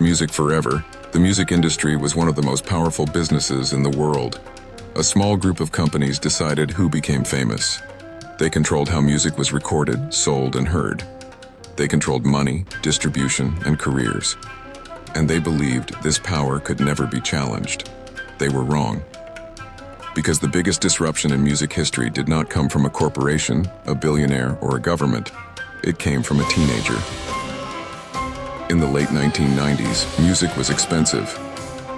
Music forever, the music industry was one of the most powerful businesses in the world. A small group of companies decided who became famous. They controlled how music was recorded, sold, and heard. They controlled money, distribution, and careers. And they believed this power could never be challenged. They were wrong. Because the biggest disruption in music history did not come from a corporation, a billionaire, or a government. It came from a teenager. In the late 1990s, music was expensive.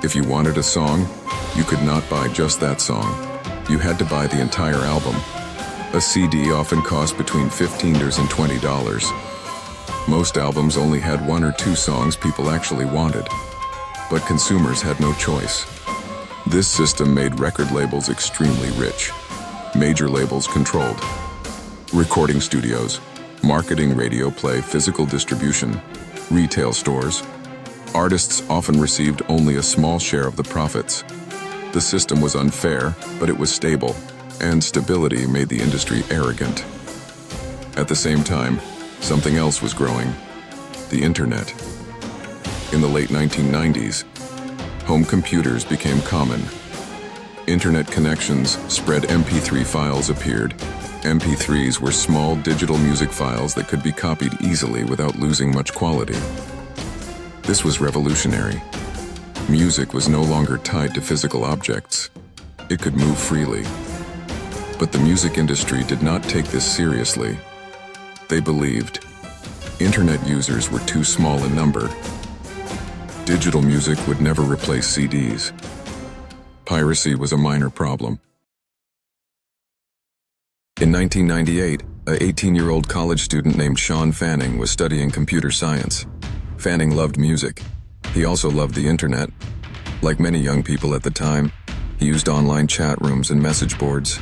If you wanted a song, you could not buy just that song. You had to buy the entire album. A CD often cost between $15 and $20. Most albums only had one or two songs people actually wanted. But consumers had no choice. This system made record labels extremely rich. Major labels controlled recording studios, marketing, radio play, physical distribution, retail stores. Artists often received only a small share of the profits. The system was unfair, but it was stable, and stability made the industry arrogant. At the same time, something else was growing: the internet. In the late 1990s, home computers became common. Internet connections spread. MP3 files appeared. MP3s were small digital music files that could be copied easily without losing much quality. This was revolutionary. Music was no longer tied to physical objects. It could move freely. But the music industry did not take this seriously. They believed internet users were too small in number. Digital music would never replace CDs. Piracy was a minor problem. In 1998, an 18-year-old college student named Sean Fanning was studying computer science. Fanning loved music. He also loved the internet. Like many young people at the time, he used online chat rooms and message boards.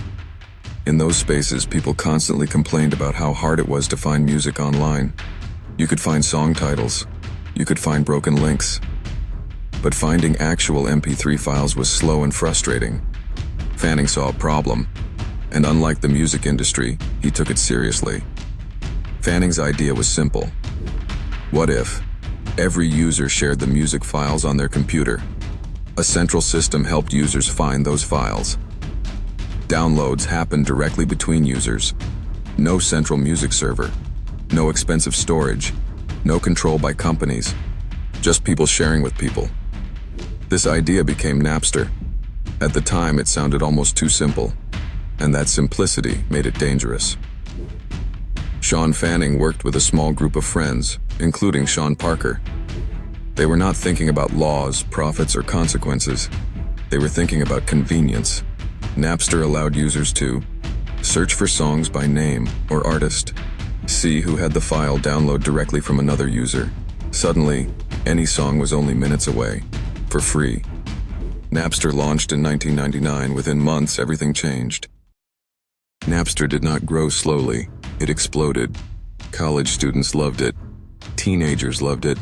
In those spaces, people constantly complained about how hard it was to find music online. You could find song titles. You could find broken links. But finding actual MP3 files was slow and frustrating. Fanning saw a problem. And unlike the music industry, he took it seriously. Fanning's idea was simple. What if every user shared the music files on their computer? A central system helped users find those files. Downloads happened directly between users. No central music server. No expensive storage. No control by companies. Just people sharing with people. This idea became Napster. At the time, it sounded almost too simple. And that simplicity made it dangerous. Sean Fanning worked with a small group of friends, including Sean Parker. They were not thinking about laws, profits, or consequences. They were thinking about convenience. Napster allowed users to search for songs by name or artist, see who had the file, download directly from another user. Suddenly, any song was only minutes away, for free. Napster launched in 1999. Within months, everything changed. Napster did not grow slowly. It exploded. College students loved it. Teenagers loved it.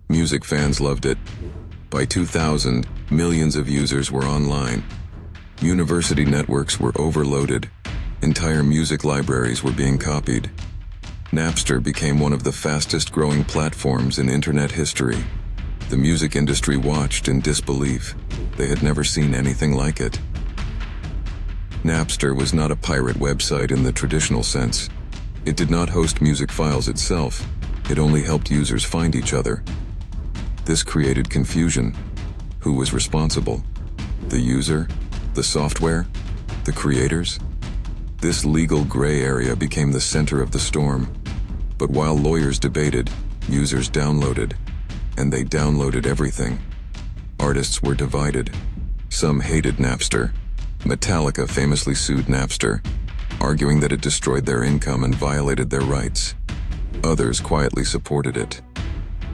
Music fans loved it. By 2000, millions of users were online. University networks were overloaded. Entire music libraries were being copied. Napster became one of the fastest-growing platforms in internet history. The music industry watched in disbelief. They had never seen anything like it. Napster was not a pirate website in the traditional sense. It did not host music files itself. It only helped users find each other. This created confusion. Who was responsible? The user? The software? The creators? This legal gray area became the center of the storm. But while lawyers debated, users downloaded. And they downloaded everything. Artists were divided. Some hated Napster. Metallica famously sued Napster, arguing that it destroyed their income and violated their rights. Others quietly supported it.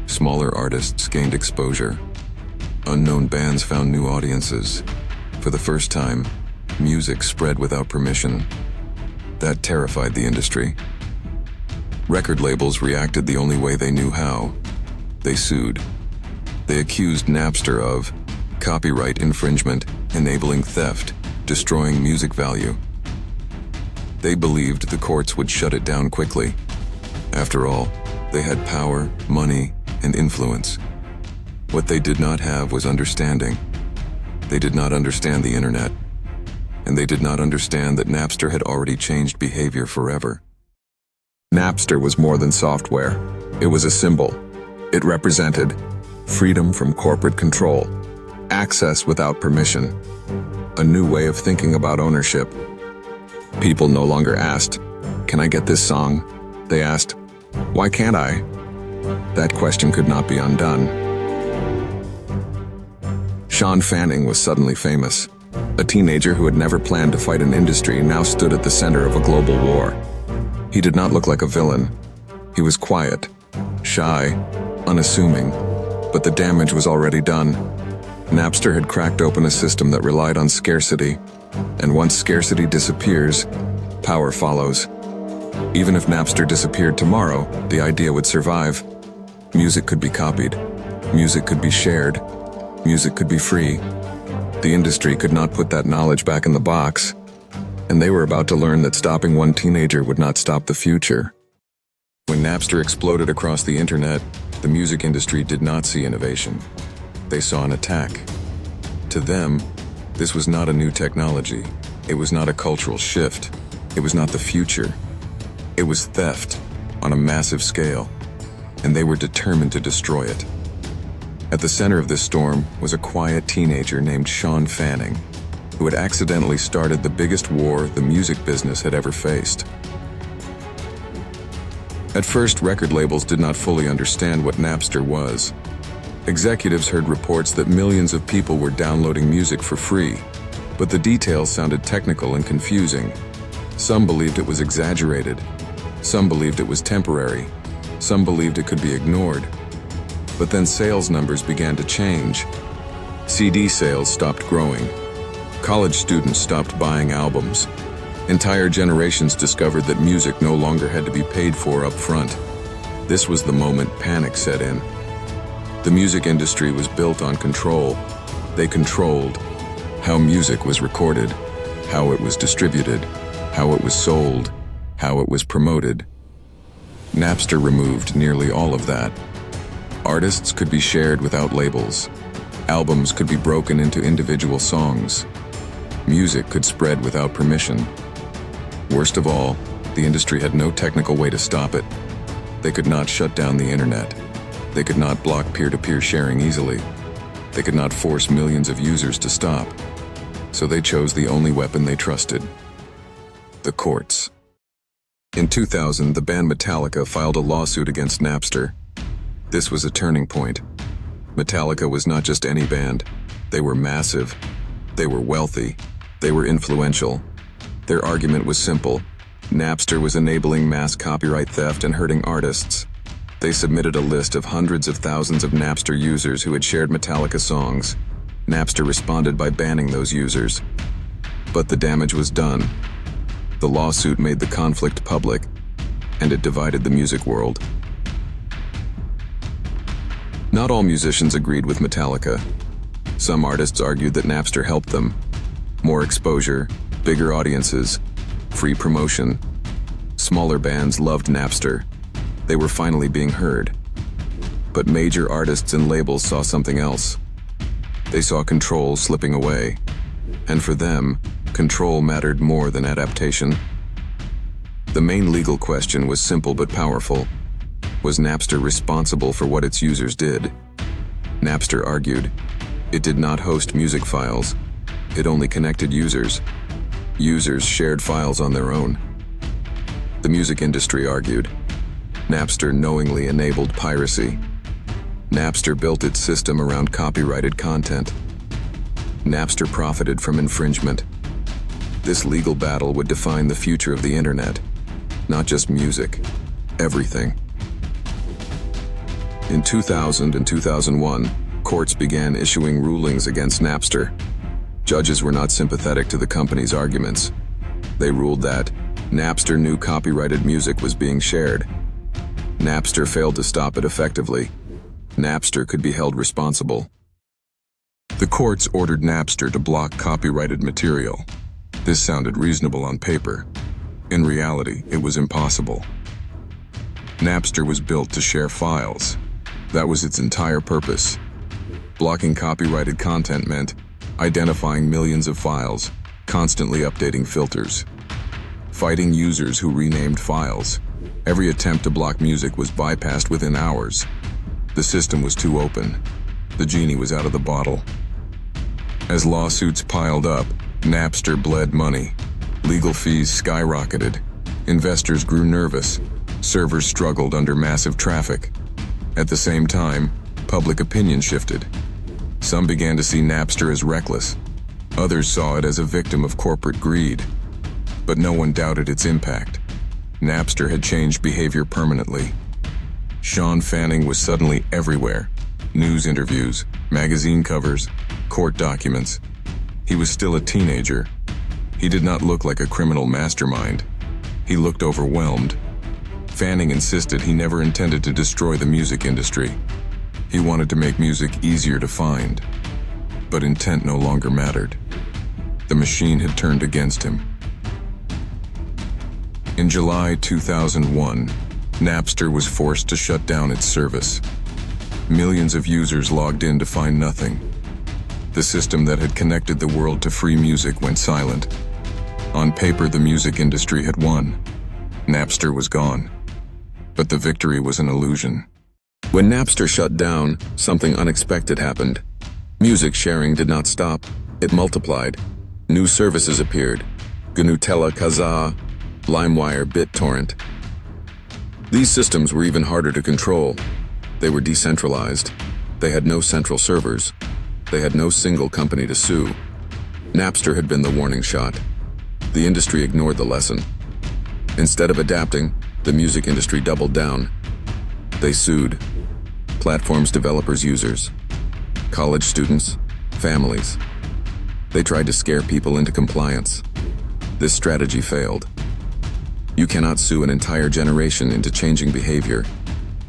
Smaller artists gained exposure. Unknown bands found new audiences. For the first time, music spread without permission. That terrified the industry. Record labels reacted the only way they knew how. They sued. They accused Napster of copyright infringement, enabling theft, destroying music value. They believed the courts would shut it down quickly. After all, they had power, money, and influence. What they did not have was understanding. They did not understand the internet, and they did not understand that Napster had already changed behavior forever. Napster was more than software. It was a symbol. It represented freedom from corporate control, access without permission, a new way of thinking about ownership. People no longer asked, "Can I get this song?" They asked, "Why can't I?" That question could not be undone. Sean Fanning was suddenly famous. A teenager who had never planned to fight an industry now stood at the center of a global war. He did not look like a villain. He was quiet, shy, unassuming, but the damage was already done. Napster had cracked open a system that relied on scarcity, and once scarcity disappears, power follows. Even if Napster disappeared tomorrow, the idea would survive. Music could be copied. Music could be shared. Music could be free. The industry could not put that knowledge back in the box, and they were about to learn that stopping one teenager would not stop the future. When Napster exploded across the internet, the music industry did not see innovation. They saw an attack. To them, this was not a new technology. It was not a cultural shift. It was not the future. It was theft on a massive scale, and they were determined to destroy it. At the center of this storm was a quiet teenager named Sean Fanning, who had accidentally started the biggest war the music business had ever faced. At first, record labels did not fully understand what Napster was. Executives heard reports that millions of people were downloading music for free, but the details sounded technical and confusing. Some believed it was exaggerated. Some believed it was temporary. Some believed it could be ignored. But then sales numbers began to change. CD sales stopped growing. College students stopped buying albums. Entire generations discovered that music no longer had to be paid for up front. This was the moment panic set in. The music industry was built on control. They controlled how music was recorded, how it was distributed, how it was sold, how it was promoted. Napster removed nearly all of that. Artists could be shared without labels. Albums could be broken into individual songs. Music could spread without permission. Worst of all, the industry had no technical way to stop it. They could not shut down the internet. They could not block peer-to-peer sharing easily. They could not force millions of users to stop. So they chose the only weapon they trusted: the courts. In 2000, the band Metallica filed a lawsuit against Napster. This was a turning point. Metallica was not just any band. They were massive. They were wealthy. They were influential. Their argument was simple. Napster was enabling mass copyright theft and hurting artists. They submitted a list of hundreds of thousands of Napster users who had shared Metallica songs. Napster responded by banning those users. But the damage was done. The lawsuit made the conflict public, and it divided the music world. Not all musicians agreed with Metallica. Some artists argued that Napster helped them. More exposure, bigger audiences, free promotion. Smaller bands loved Napster. They were finally being heard. But major artists and labels saw something else. They saw control slipping away. And for them, control mattered more than adaptation. The main legal question was simple but powerful. Was Napster responsible for what its users did? Napster argued, it did not host music files. It only connected users. Users shared files on their own. The music industry argued, Napster knowingly enabled piracy. Napster built its system around copyrighted content. Napster profited from infringement. This legal battle would define the future of the internet. Not just music, everything. In 2000 and 2001, courts began issuing rulings against Napster. Judges were not sympathetic to the company's arguments. They ruled that Napster knew copyrighted music was being shared. Napster failed to stop it effectively. Napster could be held responsible. The courts ordered Napster to block copyrighted material. This sounded reasonable on paper. In reality, it was impossible. Napster was built to share files. That was its entire purpose. Blocking copyrighted content meant identifying millions of files, constantly updating filters, fighting users who renamed files. Every attempt to block music was bypassed within hours. The system was too open. The genie was out of the bottle. As lawsuits piled up, Napster bled money. Legal fees skyrocketed. Investors grew nervous. Servers struggled under massive traffic. At the same time, public opinion shifted. Some began to see Napster as reckless. Others saw it as a victim of corporate greed. But no one doubted its impact. Napster had changed behavior permanently. Sean Fanning was suddenly everywhere. News interviews, magazine covers, court documents. He was still a teenager. He did not look like a criminal mastermind. He looked overwhelmed. Fanning insisted he never intended to destroy the music industry. He wanted to make music easier to find. But intent no longer mattered. The machine had turned against him. In July 2001, Napster was forced to shut down its service. Millions of users logged in to find nothing. The system that had connected the world to free music went silent. On paper, the music industry had won. Napster was gone. But the victory was an illusion. When Napster shut down, something unexpected happened. Music sharing did not stop. It multiplied. New services appeared. Gnutella, Kazaa, LimeWire, BitTorrent. These systems were even harder to control. They were decentralized. They had no central servers. They had no single company to sue. Napster had been the warning shot. The industry ignored the lesson. Instead of adapting, the music industry doubled down. They sued. Platforms, developers, users. College students, families. They tried to scare people into compliance. This strategy failed. You cannot sue an entire generation into changing behavior.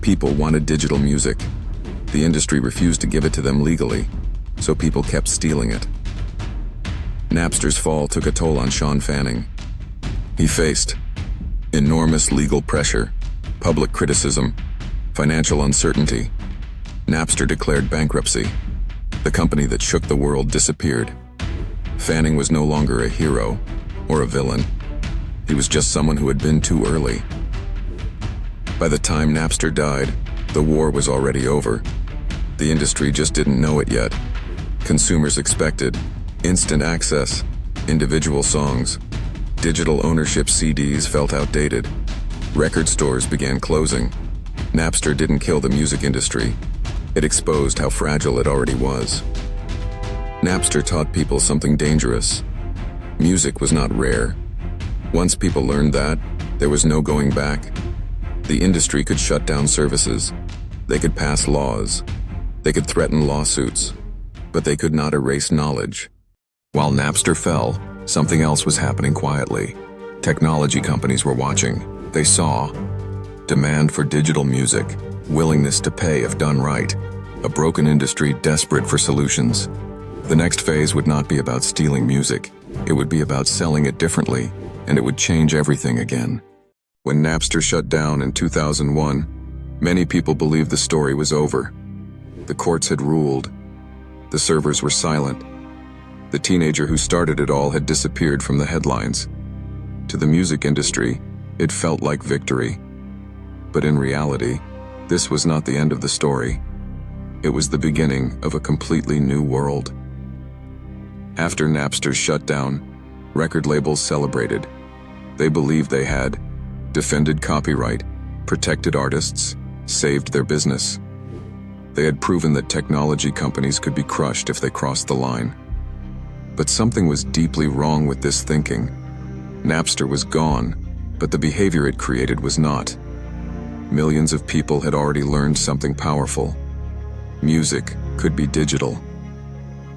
People wanted digital music. The industry refused to give it to them legally, so people kept stealing it. Napster's fall took a toll on Sean Fanning. He faced enormous legal pressure, public criticism, financial uncertainty. Napster declared bankruptcy. The company that shook the world disappeared. Fanning was no longer a hero or a villain. He was just someone who had been too early. By the time Napster died, the war was already over. The industry just didn't know it yet. Consumers expected instant access, individual songs. Digital ownership CDs felt outdated. Record stores began closing. Napster didn't kill the music industry. It exposed how fragile it already was. Napster taught people something dangerous. Music was not rare. Once people learned that, there was no going back. The industry could shut down services. They could pass laws. They could threaten lawsuits. But they could not erase knowledge. While Napster fell, something else was happening quietly. Technology companies were watching. They saw demand for digital music, willingness to pay if done right, a broken industry desperate for solutions. The next phase would not be about stealing music. It would be about selling it differently, and it would change everything again. When Napster shut down in 2001, many people believed the story was over. The courts had ruled. The servers were silent. The teenager who started it all had disappeared from the headlines. To the music industry, it felt like victory. But in reality, this was not the end of the story. It was the beginning of a completely new world. After Napster's shutdown, record labels celebrated. They believed they had defended copyright, protected artists, saved their business. They had proven that technology companies could be crushed if they crossed the line. But something was deeply wrong with this thinking. Napster was gone, but the behavior it created was not. Millions of people had already learned something powerful. Music could be digital.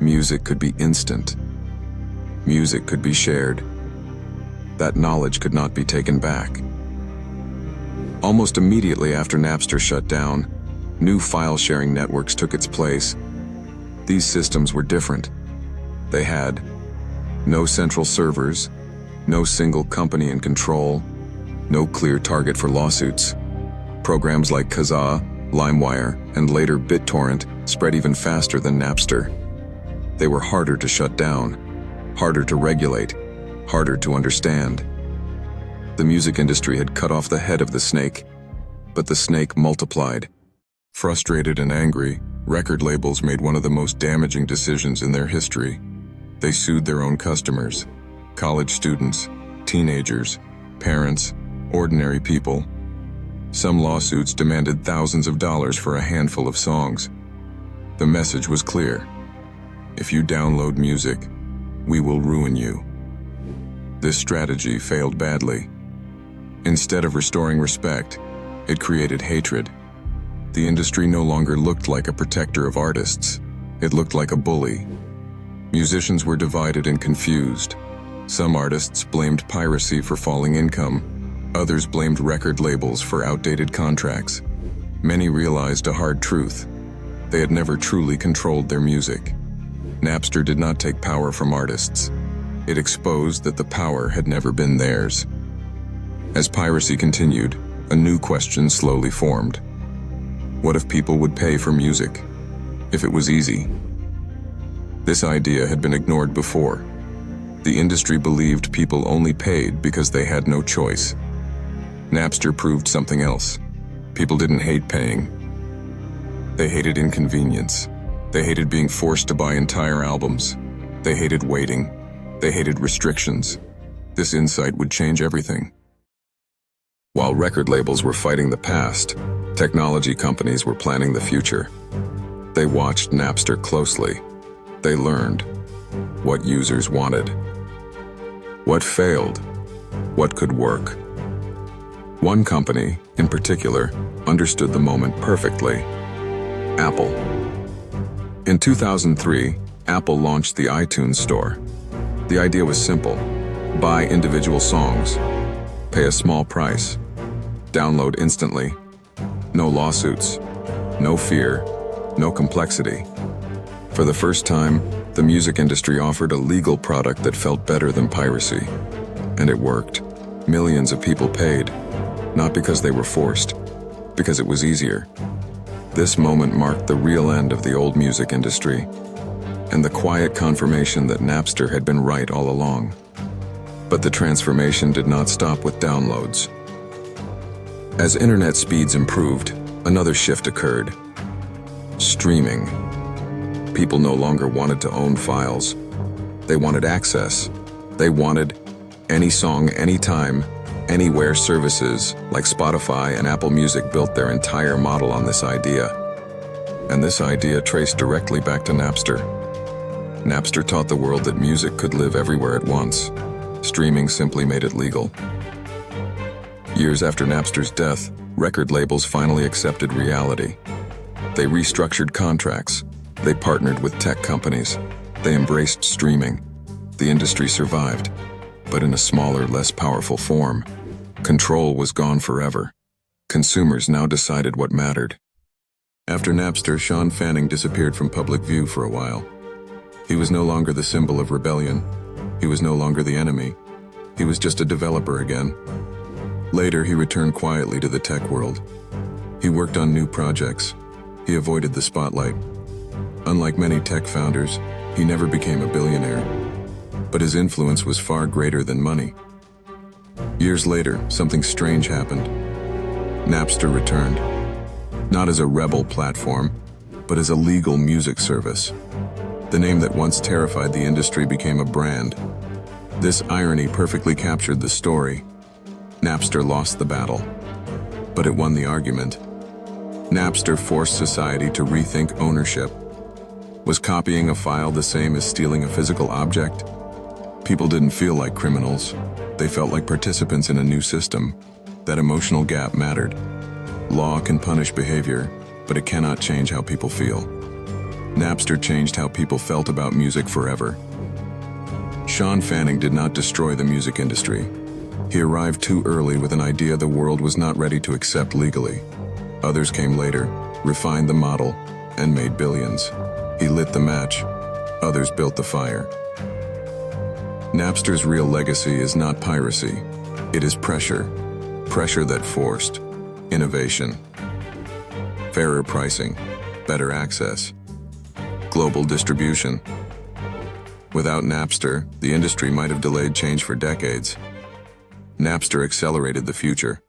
Music could be instant. Music could be shared. That knowledge could not be taken back. Almost immediately after Napster shut down, new file-sharing networks took its place. These systems were different. They had no central servers, no single company in control, no clear target for lawsuits. Programs like Kazaa, LimeWire, and later BitTorrent spread even faster than Napster. They were harder to shut down, harder to regulate, harder to understand. The music industry had cut off the head of the snake, but the snake multiplied. Frustrated and angry, record labels made one of the most damaging decisions in their history. They sued their own customers, college students, teenagers, parents, ordinary people. Some lawsuits demanded thousands of dollars for a handful of songs. The message was clear. If you download music, we will ruin you. This strategy failed badly. Instead of restoring respect, it created hatred. The industry no longer looked like a protector of artists. It looked like a bully. Musicians were divided and confused. Some artists blamed piracy for falling income. Others blamed record labels for outdated contracts. Many realized a hard truth. They had never truly controlled their music. Napster did not take power from artists. It exposed that the power had never been theirs. As piracy continued, a new question slowly formed. What if people would pay for music? If it was easy? This idea had been ignored before. The industry believed people only paid because they had no choice. Napster proved something else. People didn't hate paying. They hated inconvenience. They hated being forced to buy entire albums. They hated waiting. They hated restrictions. This insight would change everything. While record labels were fighting the past, technology companies were planning the future. They watched Napster closely. They learned what users wanted, what failed, what could work. One company, in particular, understood the moment perfectly: Apple. In 2003, Apple launched the iTunes Store. The idea was simple: buy individual songs, pay a small price, download instantly. No lawsuits, no fear, no complexity. For the first time, the music industry offered a legal product that felt better than piracy. And it worked. Millions of people paid, not because they were forced, because it was easier. This moment marked the real end of the old music industry, and the quiet confirmation that Napster had been right all along. But the transformation did not stop with downloads. As internet speeds improved, another shift occurred. Streaming. People no longer wanted to own files. They wanted access. They wanted any song, anytime, anywhere. Services like Spotify and Apple Music built their entire model on this idea. And this idea traced directly back to Napster. Napster taught the world that music could live everywhere at once. Streaming simply made it legal. Years after Napster's death, record labels finally accepted reality. They restructured contracts. They partnered with tech companies. They embraced streaming. The industry survived, but in a smaller, less powerful form. Control was gone forever. Consumers now decided what mattered. After Napster, Sean Fanning disappeared from public view for a while. He was no longer the symbol of rebellion. He was no longer the enemy. He was just a developer again. Later, he returned quietly to the tech world. He worked on new projects. He avoided the spotlight. Unlike many tech founders, he never became a billionaire. But his influence was far greater than money. Years later, something strange happened. Napster returned. Not as a rebel platform, but as a legal music service. The name that once terrified the industry became a brand. This irony perfectly captured the story. Napster lost the battle, but it won the argument. Napster forced society to rethink ownership. Was copying a file the same as stealing a physical object? People didn't feel like criminals. They felt like participants in a new system. That emotional gap mattered. Law can punish behavior, but it cannot change how people feel. Napster changed how people felt about music forever. Sean Fanning did not destroy the music industry. He arrived too early with an idea the world was not ready to accept legally. Others came later, refined the model, and made billions. He lit the match. Others built the fire. Napster's real legacy is not piracy. It is pressure. Pressure that forced innovation, fairer pricing, better access, Global distribution. Without Napster, the industry might have delayed change for decades. Napster accelerated the future.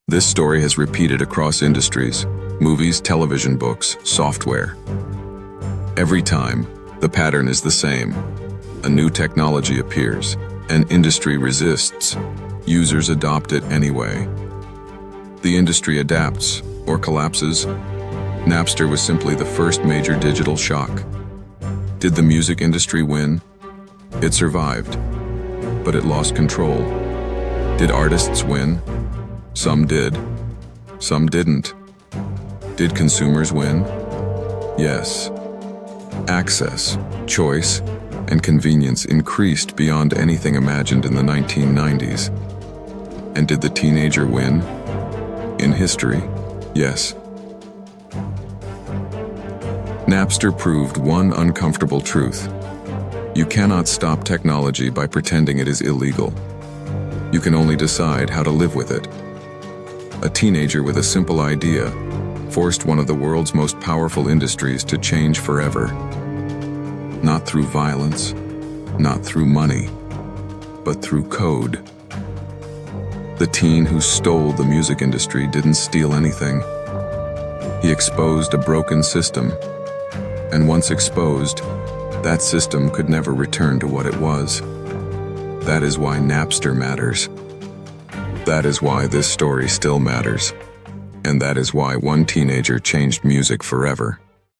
This story has repeated across industries: movies, television, books, software. Every time, the pattern is the same. A new technology appears. An industry resists. Users adopt it anyway. The industry adapts or collapses. Napster was simply the first major digital shock. Did the music industry win? It survived, but it lost control. Did artists win? Some did. Some didn't. Did consumers win? Yes. Access, choice, and convenience increased beyond anything imagined in the 1990s. And did the teenager win? In history, yes. Napster proved one uncomfortable truth. You cannot stop technology by pretending it is illegal. You can only decide how to live with it. A teenager with a simple idea forced one of the world's most powerful industries to change forever. Not through violence, not through money, but through code. The teen who stole the music industry didn't steal anything. He exposed a broken system. And once exposed, that system could never return to what it was. That is why Napster matters. That is why this story still matters. And that is why one teenager changed music forever.